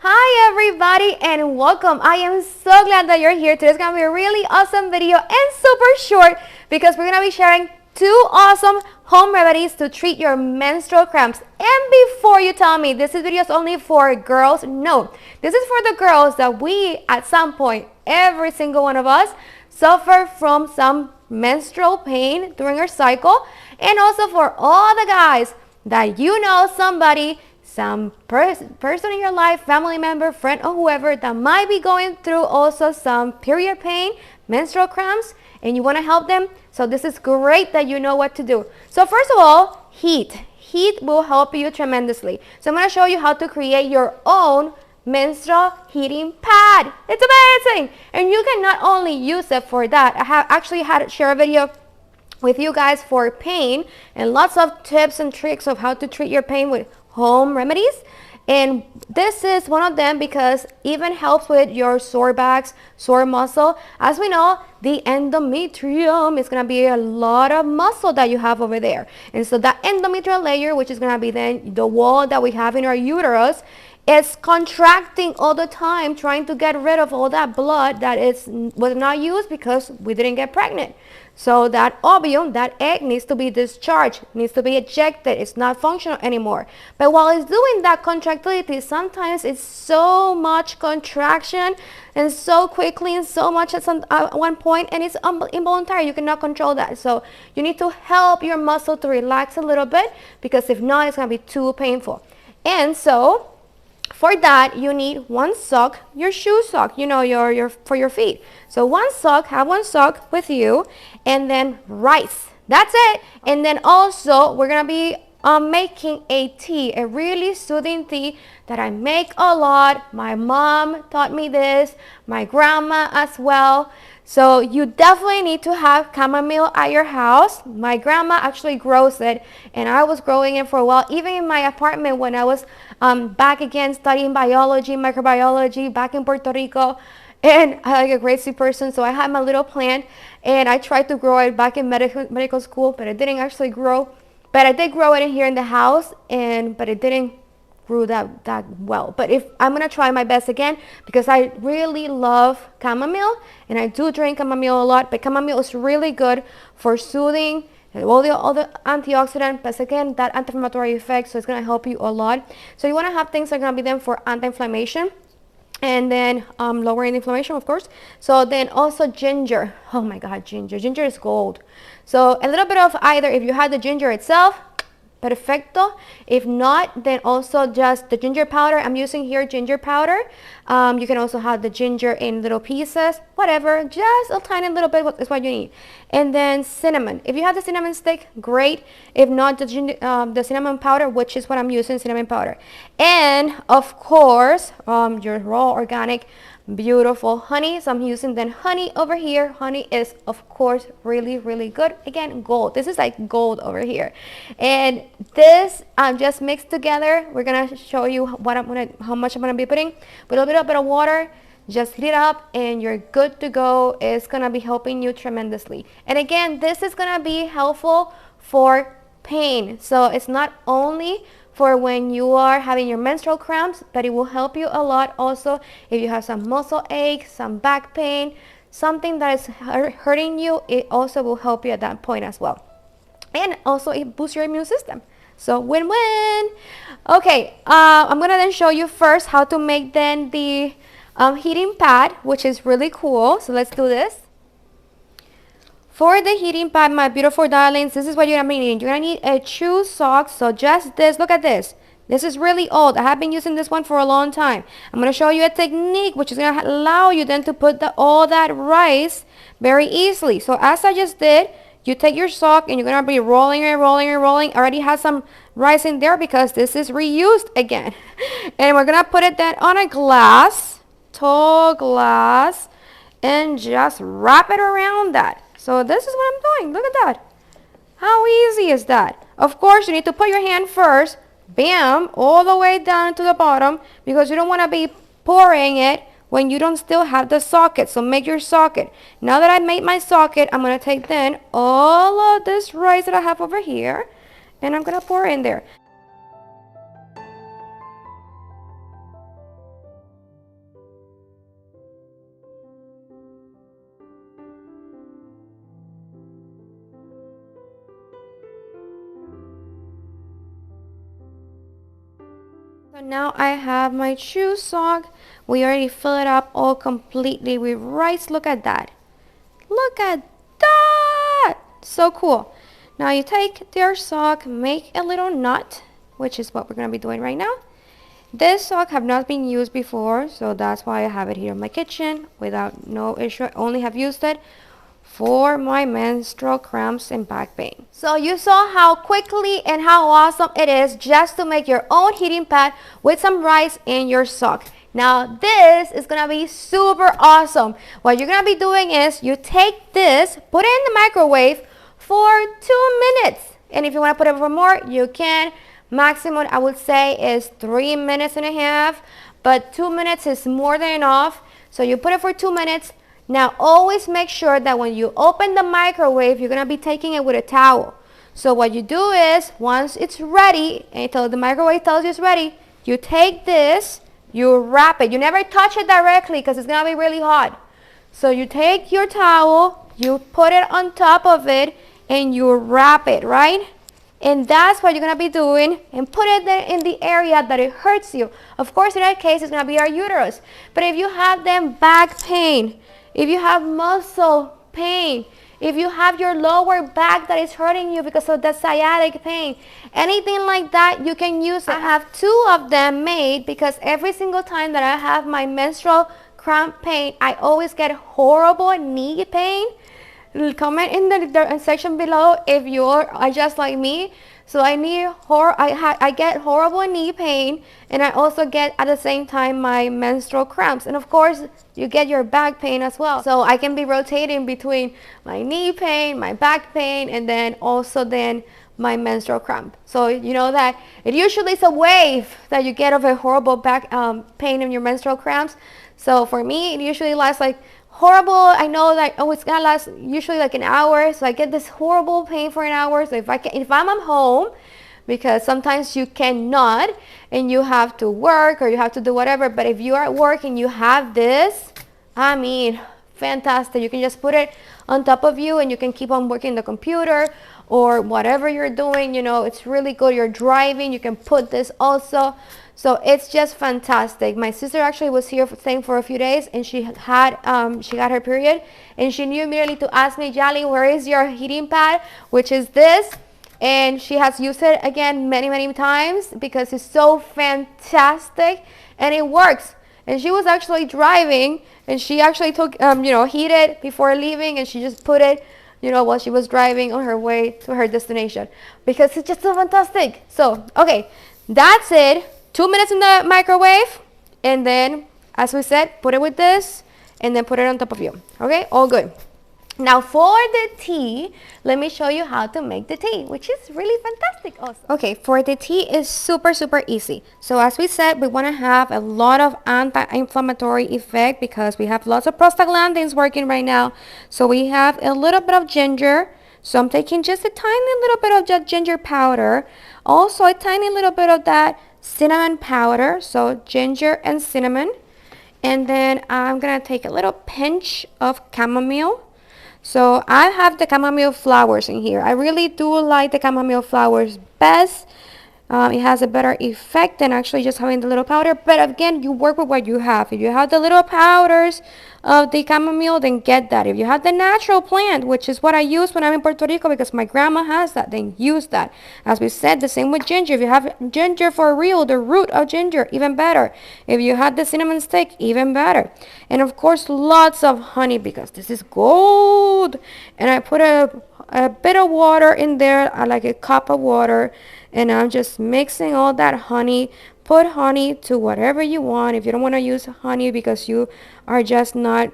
Hi everybody and welcome. I am so glad that you're here. Today's gonna be a really awesome video and super short because we're gonna be sharing two awesome home remedies to treat your menstrual cramps. And before you tell me this video is only for girls, no, this is for the girls that we at some point, every single one of us, suffer from some menstrual pain during our cycle, and also for all the guys that you know somebody, some person in your life, family member, friend, or whoever that might be going through also some period pain, menstrual cramps, and you want to help them. So this is great that you know what to do. So first of all, heat will help you tremendously. So I'm going to show you how to create your own menstrual heating pad. It's amazing, and you can not only use it for that. I have actually had to share a video with you guys for pain and lots of tips and tricks of how to treat your pain with home remedies, and this is one of them because even helps with your sore backs, sore muscle. As we know, the endometrium is going to be a lot of muscle that you have over there, and so that endometrial layer, which is going to be then the wall that we have in our uterus, is contracting all the time, trying to get rid of all that blood that was not used because we didn't get pregnant. So that ovum, that egg, needs to be discharged, needs to be ejected. It's not functional anymore. But while it's doing that contractility, sometimes it's so much contraction and so quickly and so much at one point, and it's involuntary. You cannot control that. So you need to help your muscle to relax a little bit, because if not, it's going to be too painful. And so for that, you need one sock, your shoe sock, you know, your for your feet. So one sock, have one sock with you, and then rice. That's it. And then also we're gonna be making a tea, a really soothing tea that I make a lot. My mom taught me this, my grandma as well. So you definitely need to have chamomile at your house. My grandma actually grows it, and I was growing it for a while, even in my apartment when I was back again studying biology, microbiology, back in Puerto Rico. And I'm like a crazy person, so I had my little plant, and I tried to grow it back in medical school, but it didn't actually grow. But I did grow it in here in the house, but it didn't grew that well. But if I'm gonna try my best again, because I really love chamomile, and I do drink chamomile a lot. But chamomile is really good for soothing all the antioxidant, but again, that anti-inflammatory effect, so it's gonna help you a lot. So you want to have things that are gonna be then for anti-inflammation, and then lowering the inflammation, of course. So then also ginger. Oh my god, ginger is gold. So a little bit of either, if you had the ginger itself, perfecto. If not, then also just the ginger powder. I'm using here ginger powder. You can also have the ginger in little pieces, whatever, just a tiny little bit is what you need. And then cinnamon. If you have the cinnamon stick, great. If not, the cinnamon powder, which is what I'm using, cinnamon powder. And of course, your raw organic beautiful honey. So I'm using then honey over here. Honey is of course really good. Again, gold. This is like gold over here. And this just mixed together. We're gonna show you how much I'm gonna be putting with a little bit of water. Just heat it up and you're good to go. It's gonna be helping you tremendously. And again, this is gonna be helpful for pain. So it's not only for when you are having your menstrual cramps, but it will help you a lot also if you have some muscle aches, some back pain, something that is hurting you. It also will help you at that point as well. And also it boosts your immune system. So win-win. Okay, I'm gonna then show you first how to make then the heating pad, which is really cool. So let's do this. For the heating pad, my beautiful darlings, this is what you're gonna be needing. You're gonna need a shoe sock. So just this, look at this. This is really old. I have been using this one for a long time. I'm gonna show you a technique which is gonna allow you then to put all that rice very easily. So as I just did, you take your sock and you're gonna be rolling and rolling and rolling. Already has some rice in there because this is reused again. And we're gonna put it then on a glass, tall glass, and just wrap it around that. So this is what I'm doing. Look at that. How easy is that? Of course, you need to put your hand first, bam, all the way down to the bottom, because you don't want to be pouring it when you don't still have the socket. So make your socket. Now that I made my socket, I'm going to take then all of this rice that I have over here, and I'm going to pour in there. So now I have my chew sock. We already fill it up all completely with rice. Look at that. Look at that. So cool. Now you take your sock, make a little knot, which is what we're going to be doing right now. This sock have not been used before, so that's why I have it here in my kitchen without no issue. I only have used it for my menstrual cramps and back pain. So you saw how quickly and how awesome it is just to make your own heating pad with some rice in your sock. Now this is gonna be super awesome. What you're gonna be doing is you take this, put it in the microwave for 2 minutes. And if you wanna put it for more, you can. Maximum I would say is 3.5 minutes, but 2 minutes is more than enough. So you put it for 2 minutes. Now always make sure that when you open the microwave, you're going to be taking it with a towel. So what you do is, once it's ready, until the microwave tells you it's ready, you take this, you wrap it. You never touch it directly because it's going to be really hot. So you take your towel, you put it on top of it, and you wrap it, right? And that's what you're going to be doing, and put it there in the area that it hurts you. Of course, in that case, it's going to be our uterus. But if you have them back pain, if you have muscle pain, if you have your lower back that is hurting you because of the sciatic pain, anything like that, you can use it. I have 2 of them made because every single time that I have my menstrual cramp pain, I always get horrible knee pain. Comment in the section below if you are just like me. So I get horrible knee pain, and I also get at the same time my menstrual cramps, and of course you get your back pain as well. So I can be rotating between my knee pain, my back pain, and then my menstrual cramp. So you know that it usually is a wave that you get of a horrible back pain in your menstrual cramps. So for me, it usually lasts like horrible. I know that it's gonna last usually like an hour, so I get this horrible pain for an hour. So if I'm at home, because sometimes you cannot and you have to work or you have to do whatever, but if you are at work and you have this, I mean, fantastic. You can just put it on top of you and you can keep on working the computer or whatever you're doing. You know, it's really good. You're driving, you can put this also. So it's just fantastic. My sister actually was here staying for a few days, and she got her period, and she knew immediately to ask me, Yali, where is your heating pad, which is this? And she has used it again many times because it's so fantastic and it works. And she was actually driving, and she actually took heated before leaving, and she just put it while she was driving on her way to her destination because it's just so fantastic. So okay, that's it. 2 minutes in the microwave, and then, as we said, put it with this, and then put it on top of you. Okay, all good. Now for the tea, let me show you how to make the tea, which is really fantastic also. Okay, for the tea is super easy. So as we said, we want to have a lot of anti-inflammatory effect because we have lots of prostaglandins working right now. So we have a little bit of ginger. So I'm taking just a tiny little bit of that ginger powder. Also a tiny little bit of that cinnamon powder, so ginger and cinnamon, and then I'm gonna take a little pinch of chamomile. So I have the chamomile flowers in here. I really do like the chamomile flowers best. It has a better effect than actually just having the little powder, but again, you work with what you have. If you have the little powders of the chamomile, then get that. If you have the natural plant, which is what I use when I'm in Puerto Rico because my grandma has that, then use that. As we said, the same with ginger. If you have ginger for real, the root of ginger, even better. If you had the cinnamon stick, even better. And of course, lots of honey because this is gold. And I put a bit of water in there, like a cup of water, and I'm just mixing all that honey. Put honey to whatever you want. If you don't want to use honey because you are just not,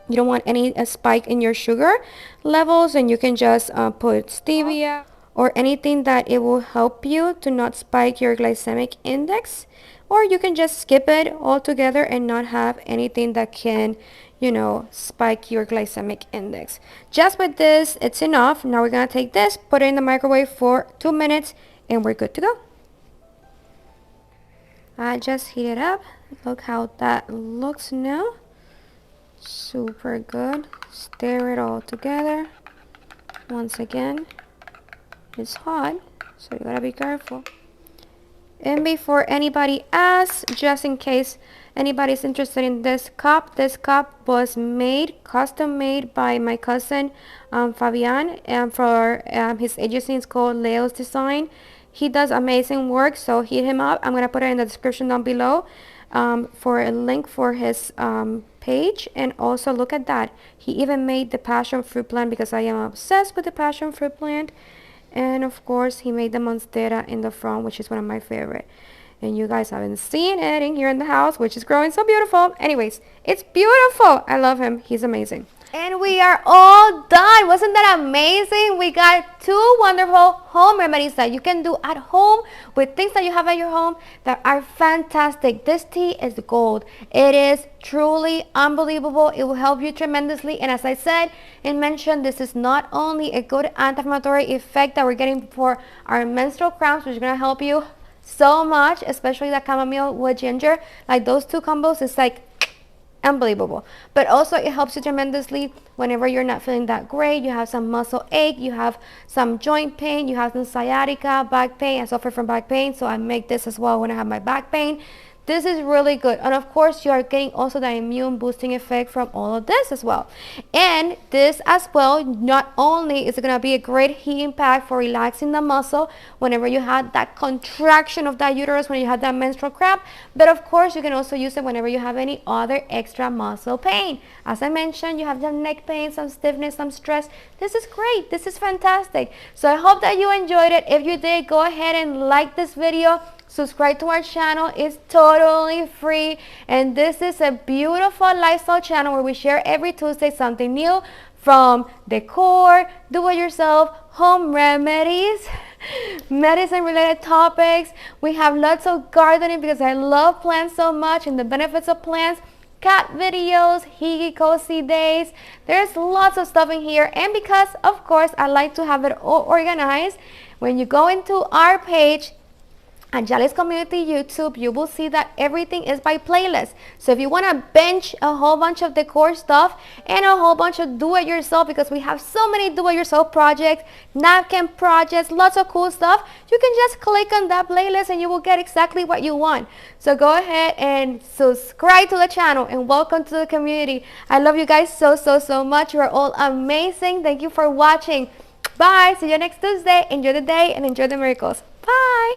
you don't want any spike in your sugar levels, and you can just put stevia or anything that it will help you to not spike your glycemic index, or you can just skip it altogether and not have anything that can spike your glycemic index. Just with this, it's enough. Now we're gonna take this, put it in the microwave for 2 minutes, and we're good to go. I just heat it up. Look how that looks now. Super good. Stir it all together. Once again, it's hot, so you gotta be careful. And before anybody asks, just in case anybody's interested in this cup was custom made by my cousin Fabian, and for his agency is called Leo's Design. He does amazing work, so hit him up. I'm gonna put it in the description down below for a link for his page. And also look at that, he even made the passion fruit plant because I am obsessed with the passion fruit plant. And of course he made the monstera in the front, which is one of my favorite, and you guys haven't seen it in here in the house, which is growing so beautiful. Anyways, it's beautiful. I love him, he's amazing. And we are all done. Wasn't that amazing? We got 2 wonderful home remedies that you can do at home with things that you have at your home that are fantastic. This tea is gold. It is truly unbelievable. It will help you tremendously. And as I said and mentioned, this is not only a good anti-inflammatory effect that we're getting for our menstrual cramps, which is going to help you so much, especially the chamomile with ginger. Like those 2 combos is like unbelievable. But also it helps you tremendously whenever you're not feeling that great, you have some muscle ache, you have some joint pain, you have some sciatica, back pain. I suffer from back pain, so I make this as well when I have my back pain. This is really good. And of course you are getting also the immune boosting effect from all of this as well. And this as well, not only is it going to be a great healing pack for relaxing the muscle whenever you had that contraction of that uterus, when you had that menstrual cramp, but of course you can also use it whenever you have any other extra muscle pain. As I mentioned, you have some neck pain, some stiffness, some stress. This is great. This is fantastic. So I hope that you enjoyed it. If you did, go ahead and like this video. Subscribe to our channel. It's totally free, and this is a beautiful lifestyle channel where we share every Tuesday something new, from decor, do-it-yourself, home remedies, medicine related topics. We have lots of gardening because I love plants so much and the benefits of plants, cat videos, higgy cozy days. There's lots of stuff in here, and because of course I like to have it all organized, when you go into our page on Yali's Community YouTube, you will see that everything is by playlist. So if you want to binge a whole bunch of decor stuff and a whole bunch of do-it-yourself, because we have so many do-it-yourself projects, napkin projects, lots of cool stuff, you can just click on that playlist and you will get exactly what you want. So go ahead and subscribe to the channel and welcome to the community. I love you guys so much. You are all amazing. Thank you for watching. Bye. See you next Tuesday. Enjoy the day and enjoy the miracles. Bye.